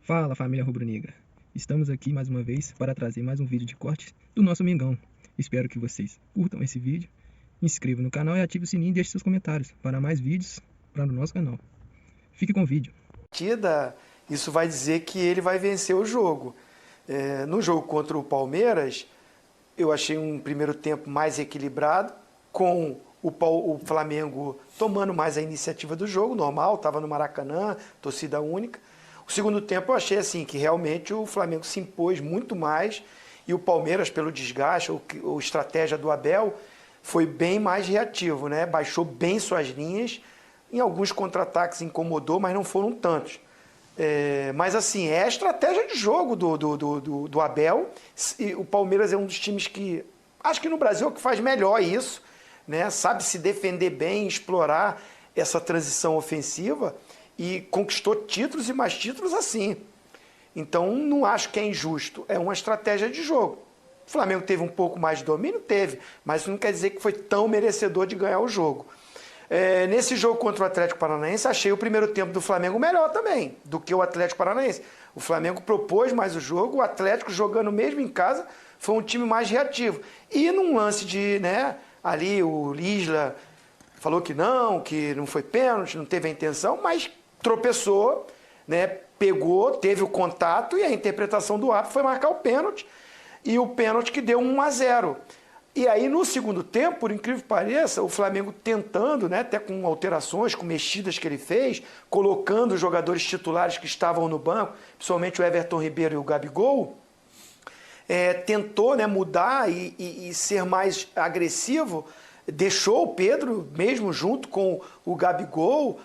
Fala, família rubro-negra. Estamos aqui mais uma vez para trazer mais um vídeo de cortes do nosso Mengão. Espero que vocês curtam esse vídeo, inscrevam no canal e ativem o sininho e deixem seus comentários para mais vídeos para o nosso canal. Fique com o vídeo. Isso vai dizer que ele vai vencer o jogo. No jogo contra o Palmeiras, eu achei um primeiro tempo mais equilibrado, com o Flamengo tomando mais a iniciativa do jogo, normal, estava no Maracanã, torcida única. O segundo tempo eu achei assim que realmente o Flamengo se impôs muito mais e o Palmeiras, pelo desgaste ou estratégia do Abel, foi bem mais reativo, né? Baixou bem suas linhas, em alguns contra-ataques incomodou, mas não foram tantos. Mas assim, é a estratégia de jogo do Abel. E o Palmeiras é um dos times que, acho que no Brasil é o que faz melhor isso, né? Sabe se defender bem, explorar essa transição ofensiva e conquistou títulos e mais títulos assim. Então não acho que é injusto, é uma estratégia de jogo. O Flamengo teve um pouco mais de domínio? Teve, mas isso não quer dizer que foi tão merecedor de ganhar o jogo. Nesse jogo contra o Atlético Paranaense, achei o primeiro tempo do Flamengo melhor também do que o Atlético Paranaense. O Flamengo propôs mais o jogo, o Atlético jogando mesmo em casa foi um time mais reativo. E num lance de, né, ali o Lisla falou que não foi pênalti, não teve a intenção, mas tropeçou, né, pegou, teve o contato e a interpretação do árbitro foi marcar o pênalti, e o pênalti que deu 1-0. E aí no segundo tempo, por incrível que pareça, o Flamengo tentando, né, até com alterações, com mexidas que ele fez, colocando os jogadores titulares que estavam no banco, principalmente o Everton Ribeiro e o Gabigol, tentou, né, mudar e ser mais agressivo, deixou o Pedro, mesmo junto com o Gabigol,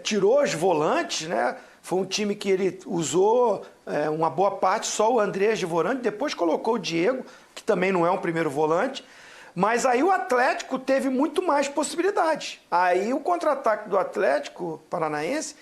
tirou os volantes, né? Foi um time que ele usou uma boa parte, só o Andrés de volante, depois colocou o Diego, que também não é um primeiro volante, mas aí o Atlético teve muito mais possibilidades. Aí o contra-ataque do Atlético Paranaense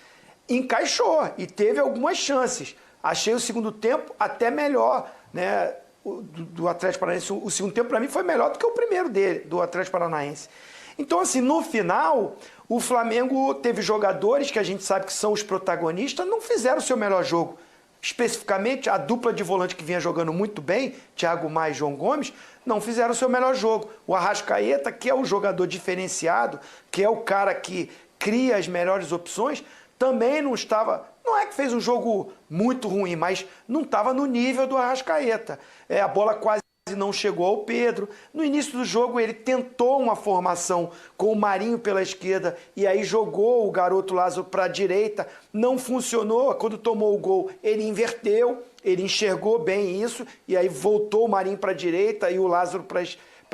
encaixou e teve algumas chances. Achei o segundo tempo até melhor, né, do Atlético Paranaense. O segundo tempo para mim foi melhor do que o primeiro do Atlético Paranaense. Então, assim, no final, o Flamengo teve jogadores que a gente sabe que são os protagonistas, não fizeram o seu melhor jogo. Especificamente, a dupla de volante que vinha jogando muito bem, Thiago Maia e João Gomes, não fizeram o seu melhor jogo. O Arrascaeta, que é o jogador diferenciado, que é o cara que cria as melhores opções, também não estava... Não é que fez um jogo muito ruim, mas não estava no nível do Arrascaeta. A bola quase não chegou ao Pedro. No início do jogo ele tentou uma formação com o Marinho pela esquerda e aí jogou o garoto Lázaro para a direita. Não funcionou. Quando tomou o gol, ele inverteu, ele enxergou bem isso e aí voltou o Marinho para a direita e o Lázaro para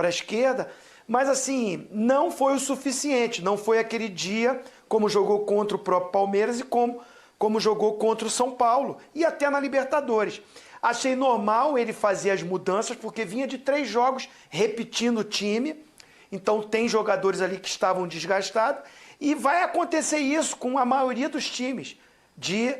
a esquerda. Mas assim, não foi o suficiente. Não foi aquele dia como jogou contra o próprio Palmeiras e como jogou contra o São Paulo e até na Libertadores. Achei normal ele fazer as mudanças, porque vinha de 3 jogos repetindo o time, então tem jogadores ali que estavam desgastados, e vai acontecer isso com a maioria dos times, de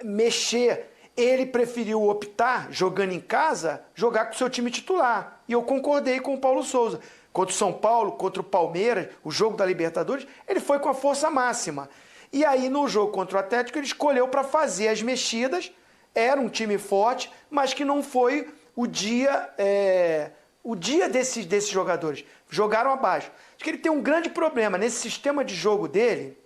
mexer. Ele preferiu optar, jogando em casa, jogar com o seu time titular, e eu concordei com o Paulo Souza. Contra o São Paulo, contra o Palmeiras, o jogo da Libertadores, ele foi com a força máxima. E aí no jogo contra o Atlético ele escolheu para fazer as mexidas. Era um time forte, mas que não foi o dia desses jogadores. Jogaram abaixo. Acho que ele tem um grande problema nesse sistema de jogo dele,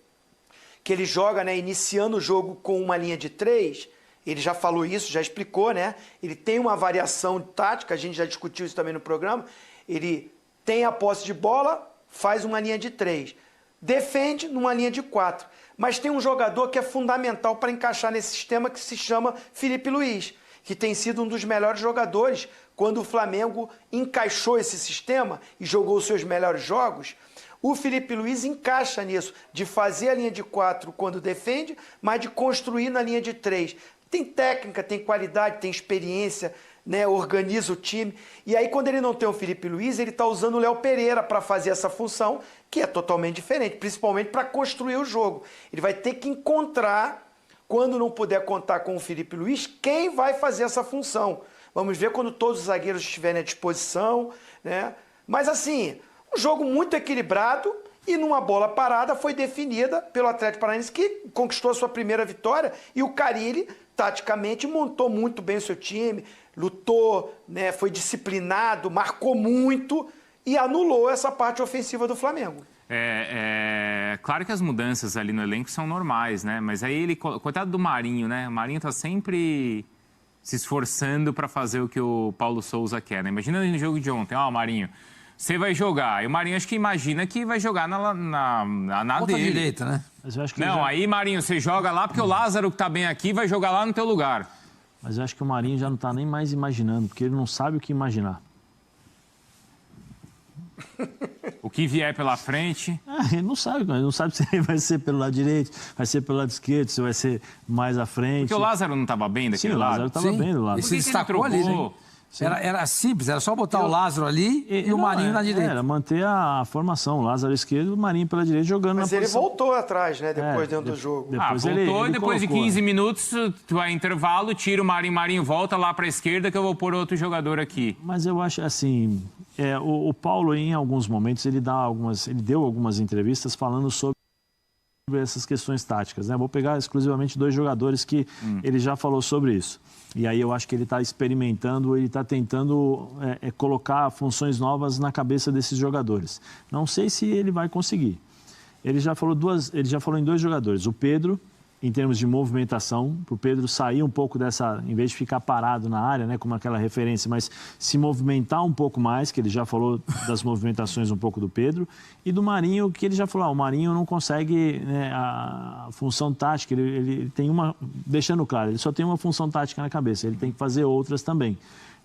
que ele joga, né, iniciando o jogo com uma linha de 3. Ele já falou isso, já explicou, né? Ele tem uma variação tática, a gente já discutiu isso também no programa. Ele tem a posse de bola, faz uma linha de 3. Defende numa linha de 4. Mas tem um jogador que é fundamental para encaixar nesse sistema que se chama Filipe Luís, que tem sido um dos melhores jogadores quando o Flamengo encaixou esse sistema e jogou os seus melhores jogos. O Filipe Luís encaixa nisso, de fazer a linha de 4 quando defende, mas de construir na linha de 3. Tem técnica, tem qualidade, tem experiência, né, organiza o time. E aí quando ele não tem o Filipe Luís, ele está usando o Léo Pereira para fazer essa função, que é totalmente diferente, principalmente para construir o jogo. Ele vai ter que encontrar, quando não puder contar com o Filipe Luís, quem vai fazer essa função. Vamos ver quando todos os zagueiros estiverem à disposição, né? Mas assim, um jogo muito equilibrado e numa bola parada foi definida pelo Atlético Paranaense, que conquistou a sua primeira vitória, e o Carille, taticamente, montou muito bem o seu time, lutou, né, foi disciplinado, marcou muito e anulou essa parte ofensiva do Flamengo. Claro que as mudanças ali no elenco são normais, né? Mas aí ele, coitado do Marinho, né? O Marinho tá sempre se esforçando para fazer o que o Paulo Souza quer, né? Imagina no jogo de ontem, ó, Marinho, você vai jogar. E o Marinho acho que imagina que vai jogar na Ponta dele. direita, né? Mas eu acho que Não, aí, Marinho, você joga lá porque o Lázaro que tá bem aqui vai jogar lá no teu lugar. Mas eu acho que o Marinho já não tá nem mais imaginando, porque ele não sabe o que imaginar. O que vier pela frente... Ele não sabe se vai ser pelo lado direito, vai ser pelo lado esquerdo, se vai ser mais à frente. Porque o Lázaro não estava bem daquele lado? Sim, o Lázaro estava bem do lado. E se destacou ali, né? Era simples, era só botar o Lázaro ali e o Marinho na direita. Era manter a formação, o Lázaro esquerdo e o Marinho pela direita jogando na posição. Mas ele voltou atrás, né, depois dentro do jogo. Voltou e depois colocou, de 15 minutos, tu vai intervalo, tira o Marinho, volta lá para a esquerda que eu vou pôr outro jogador aqui. Mas eu acho assim, o Paulo em alguns momentos ele deu algumas entrevistas falando sobre essas questões táticas, né? Vou pegar exclusivamente 2 jogadores que ele já falou sobre isso. E aí eu acho que ele está experimentando, ele está tentando colocar funções novas na cabeça desses jogadores. Não sei se ele vai conseguir. Ele já falou em 2 jogadores. O Pedro, em termos de movimentação, para o Pedro sair um pouco dessa, em vez de ficar parado na área, né, como aquela referência, mas se movimentar um pouco mais, que ele já falou das movimentações um pouco do Pedro, e do Marinho, que ele já falou, o Marinho não consegue, né, a função tática, ele tem uma, deixando claro, ele só tem uma função tática na cabeça, ele tem que fazer outras também.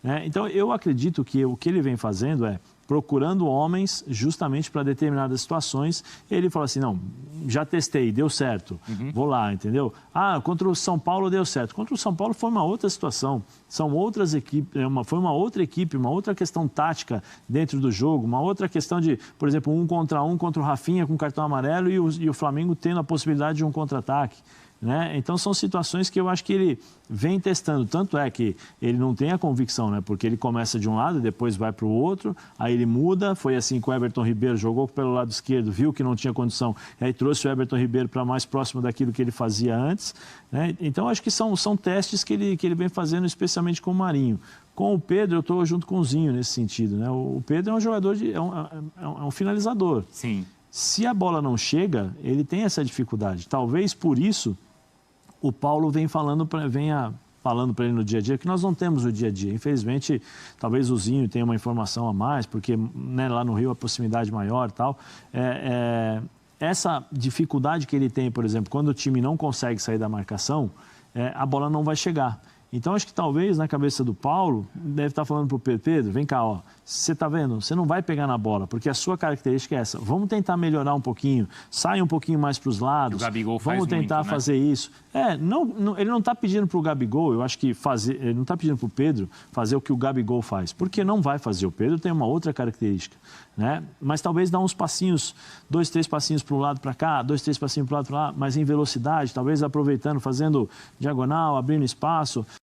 Né? Então, eu acredito que o que ele vem fazendo é procurando homens justamente para determinadas situações. Ele fala assim, não, já testei, deu certo, vou lá, entendeu? Contra o São Paulo deu certo. Contra o São Paulo foi uma outra situação, são outras equipes, foi uma outra equipe, uma outra questão tática dentro do jogo, uma outra questão de, por exemplo, 1 contra o Rafinha com cartão amarelo e o Flamengo tendo a possibilidade de um contra-ataque. Né? Então, são situações que eu acho que ele vem testando. Tanto é que ele não tem a convicção, né? Porque ele começa de um lado, depois vai para o outro, aí ele muda. Foi assim com o Everton Ribeiro, jogou pelo lado esquerdo, viu que não tinha condição, aí trouxe o Everton Ribeiro para mais próximo daquilo que ele fazia antes. Né? Então, acho que são testes que ele vem fazendo, especialmente com o Marinho. Com o Pedro, eu estou junto com o Zinho nesse sentido. Né? O Pedro é um jogador, é um finalizador. Sim. Se a bola não chega, ele tem essa dificuldade. Talvez por isso o Paulo venha falando para ele no dia a dia, que nós não temos o dia a dia. Infelizmente, talvez o Zinho tenha uma informação a mais, porque, né, lá no Rio a proximidade maior e tal. Essa dificuldade que ele tem, por exemplo, quando o time não consegue sair da marcação, a bola não vai chegar. Então, acho que talvez na cabeça do Paulo, deve estar falando para o Pedro, vem cá, ó, você está vendo? Você não vai pegar na bola, porque a sua característica é essa. Vamos tentar melhorar um pouquinho, sai um pouquinho mais para os lados. O Gabigol faz vamos tentar muito, né? fazer isso. Ele não está pedindo para o Gabigol, eu acho que ele não está pedindo para o Pedro fazer o que o Gabigol faz, porque não vai fazer. O Pedro tem uma outra característica, né? Mas talvez dar uns passinhos, 2, 3 passinhos para um lado para cá, 2, 3 passinhos para o lado para lá, mas em velocidade, talvez aproveitando, fazendo diagonal, abrindo espaço.